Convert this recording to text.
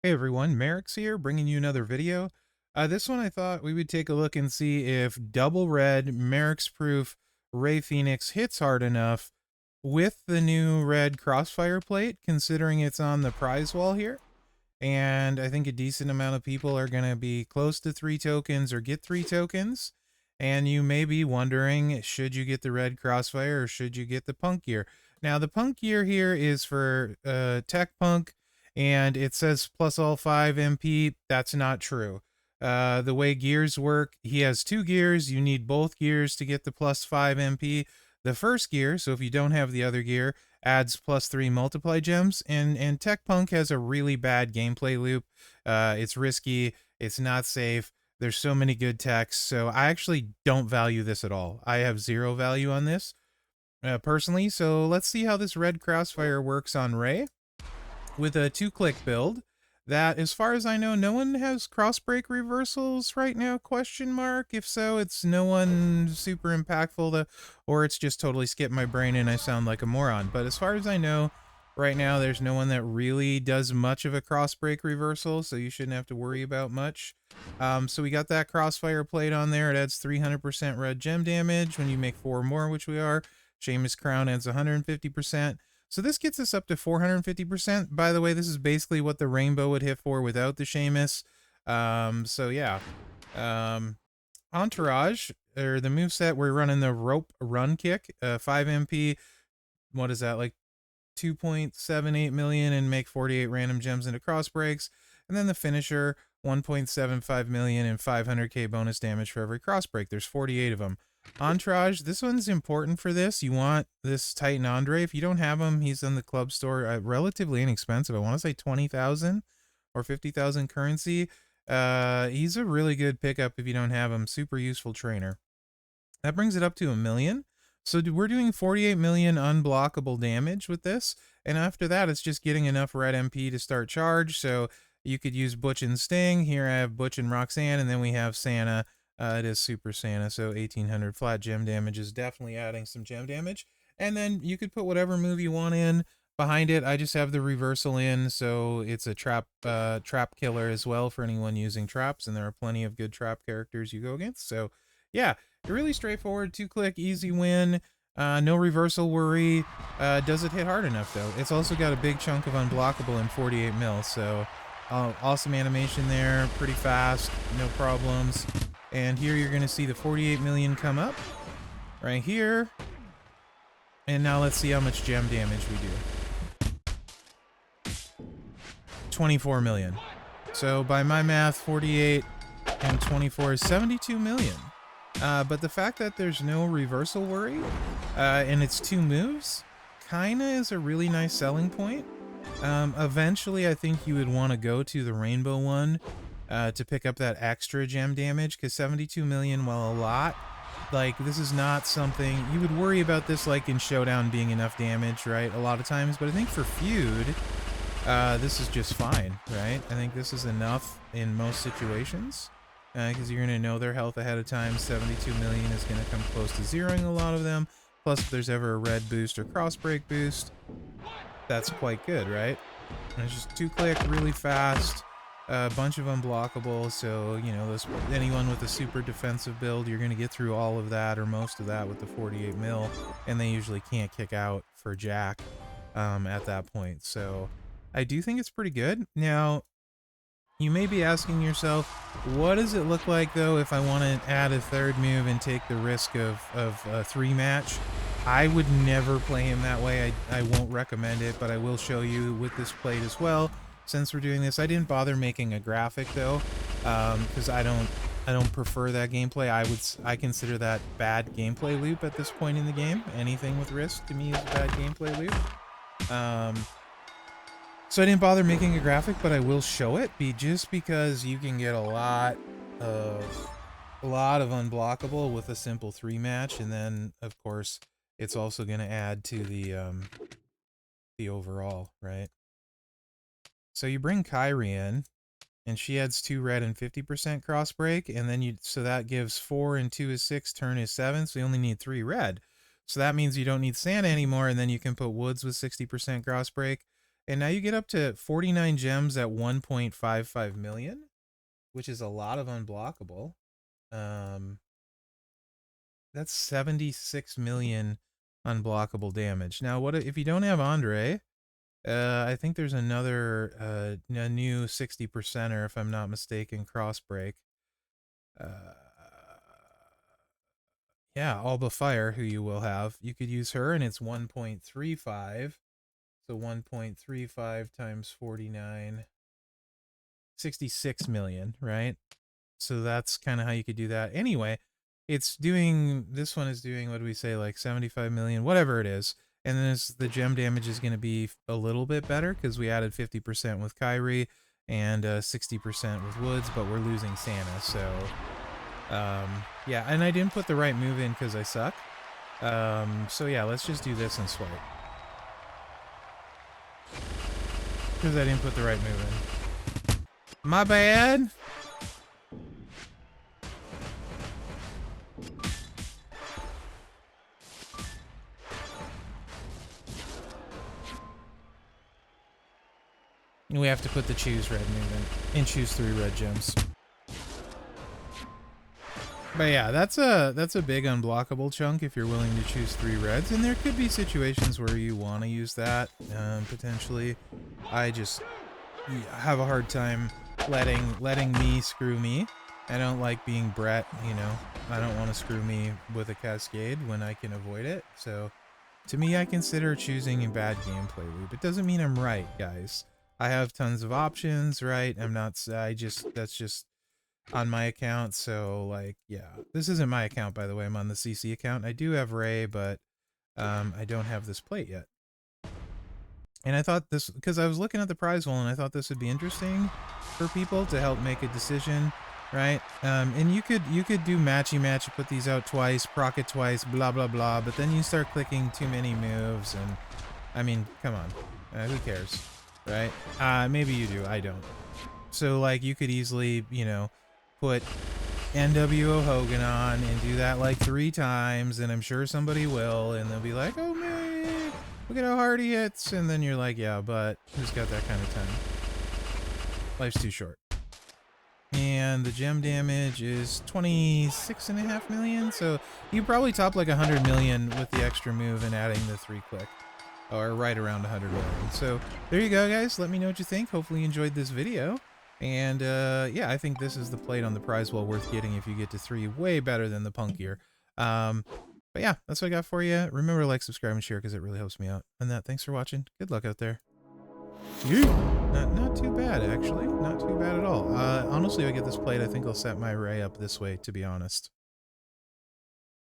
Hey everyone, Mherex here, bringing you another video. This one I thought we would take a look and see if double red Mherex proof Ray Fenix hits hard enough with the new red crossfire plate, considering it's on the prize wall here. And I think a decent amount of people are going to be close to 3 tokens or get 3 tokens. And you may be wondering, should you get the red crossfire or should you get the punk gear? Now, the punk gear here is for tech punk, and it says plus all 5 MP. That's not true. The way gears work, he has 2 gears. You need both gears to get the plus 5 MP. The first gear, so if you don't have the other gear, adds plus 3 multiply gems, and Tech Punk has a really bad gameplay loop. It's risky, it's not safe, there's so many good techs, so I actually don't value this at all. I have 0 value on this, personally, so let's see how this red crossfire works on Ray with a 2-click build. That, as far as I know, no one has crossbreak reversals right now, question mark. If so, it's no one super impactful, or it's just totally skipped my brain and I sound like a moron. But as far as I know, right now, there's no one that really does much of a crossbreak reversal, so you shouldn't have to worry about much. So we got that crossfire plate on there. It adds 300% red gem damage when you make 4 more, which we are. Seamus Crown adds 150%. So this gets us up to 450%. By the way, this is basically what the rainbow would hit for without the Seamus. So yeah. Entourage, or the moveset, we're running the rope run kick, 5 MP. What is that, like 2.78 million, and make 48 random gems into cross breaks. And then the finisher, 1.75 million and 500k bonus damage for every cross break. There's 48 of them. Entourage, this one's important for this. You want this Titan Andre. If you don't have him, he's in the club store, relatively inexpensive. I want to say 20,000 or 50,000 currency. He's a really good pickup if you don't have him. Super useful trainer. That brings it up to 1 million. So we're doing 48 million unblockable damage with this. And after that, it's just getting enough red MP to start charge. So you could use Butch and Sting. Here I have Butch and Roxanne, and then we have Santa. It is Super Santa, so 1800 flat gem damage is definitely adding some gem damage. And then you could put whatever move you want in behind it. I just have the reversal in, so it's a trap killer as well for anyone using traps, and there are plenty of good trap characters you go against. So yeah, really straightforward, 2-click, easy win. No reversal worry. Does it hit hard enough, though? It's also got a big chunk of unblockable in 48 mil, so awesome animation there, pretty fast, no problems. And here you're going to see the 48 million come up, right here. And now let's see how much gem damage we do. 24 million. So by my math, 48 and 24 is 72 million. But the fact that there's no reversal worry, and it's 2 moves, kinda is a really nice selling point. Eventually I think you would want to go to the rainbow one to pick up that extra gem damage, because 72 million, while a lot, like, this is not something you would worry about this like in Showdown being enough damage, right, a lot of times. But I think for Feud, this is just fine, right? I think this is enough in most situations, because you're going to know their health ahead of time. 72 million is going to come close to zeroing a lot of them. Plus, if there's ever a red boost or crossbreak boost, that's quite good, right? And it's just 2-click, really fast, a bunch of unblockable, so, you know, anyone with a super defensive build, you're going to get through all of that or most of that with the 48 mil, and they usually can't kick out for Jack at that point. So I do think it's pretty good. Now, you may be asking yourself, what does it look like, though, if I want to add a third move and take the risk of a 3-match? I would never play him that way. I won't recommend it, but I will show you with this plate as well. Since we're doing this, I didn't bother making a graphic, though, because I don't prefer that gameplay. I consider that bad gameplay loop at this point in the game. Anything with risk to me is a bad gameplay loop. So I didn't bother making a graphic, but I will show it, just because you can get a lot of unblockable with a simple 3-match, and then of course it's also going to add to the overall, right? So you bring Kyrie in, and she adds 2 red and 50% cross break, and then so that gives 4 and 2 is 6, turn is 7, so you only need 3 red. So that means you don't need Santa anymore, and then you can put Woods with 60% cross break. And now you get up to 49 gems at 1.55 million, which is a lot of unblockable. That's 76 million unblockable damage. Now, what if you don't have Andre? I think there's another a new 60%er, if I'm not mistaken, Crossbreak. Yeah, Alba Fire, who you will have. You could use her, and it's 1.35. So 1.35 times 49, 66 million, right? So that's kind of how you could do that. Anyway, it's doing, this one is doing, what do we say, like 75 million, whatever it is. And then the gem damage is going to be a little bit better because we added 50% with Kyrie and 60% with Woods, but we're losing Santa. So, yeah, and I didn't put the right move in because I suck. So yeah, let's just do this and swipe. Because I didn't put the right move in. My bad. We have to put the choose red move in and choose 3 red gems. But yeah, that's a big unblockable chunk if you're willing to choose 3 reds, and there could be situations where you want to use that potentially. I just have a hard time letting me screw me. I don't like being Brett, you know. I don't want to screw me with a cascade when I can avoid it. So to me, I consider choosing a bad gameplay loop. It doesn't mean I'm right, guys. I have tons of options, right? That's just on my account. So like, yeah, this isn't my account, by the way. I'm on the CC account. I do have Ray, but I don't have this plate yet. And I thought this, because I was looking at the prize wall, and I thought this would be interesting for people to help make a decision, right? And you could do matchy-match, put these out twice, proc it twice, blah, blah, blah, but then you start clicking too many moves, and, I mean, come on, who cares, right? Maybe you do, I don't. So, like, you could easily, you know, put NWO Hogan on and do that, like, 3 times, and I'm sure somebody will, and they'll be like, oh, man. Look at how hard he hits, and then you're like, yeah, but who's got that kind of time? Life's too short. And the gem damage is 26.5 million, so you probably top like 100 million with the extra move and adding the 3 click, or right around 100 million. So there you go, guys. Let me know what you think. Hopefully you enjoyed this video. And yeah, I think this is the plate on the prize wall worth getting if you get to 3. Way better than the punkier. But yeah, that's what I got for you. Remember to like, subscribe, and share because it really helps me out. And thanks for watching. Good luck out there. Not too bad, actually. Not too bad at all. Honestly, if I get this plate, I think I'll set my array up this way, to be honest.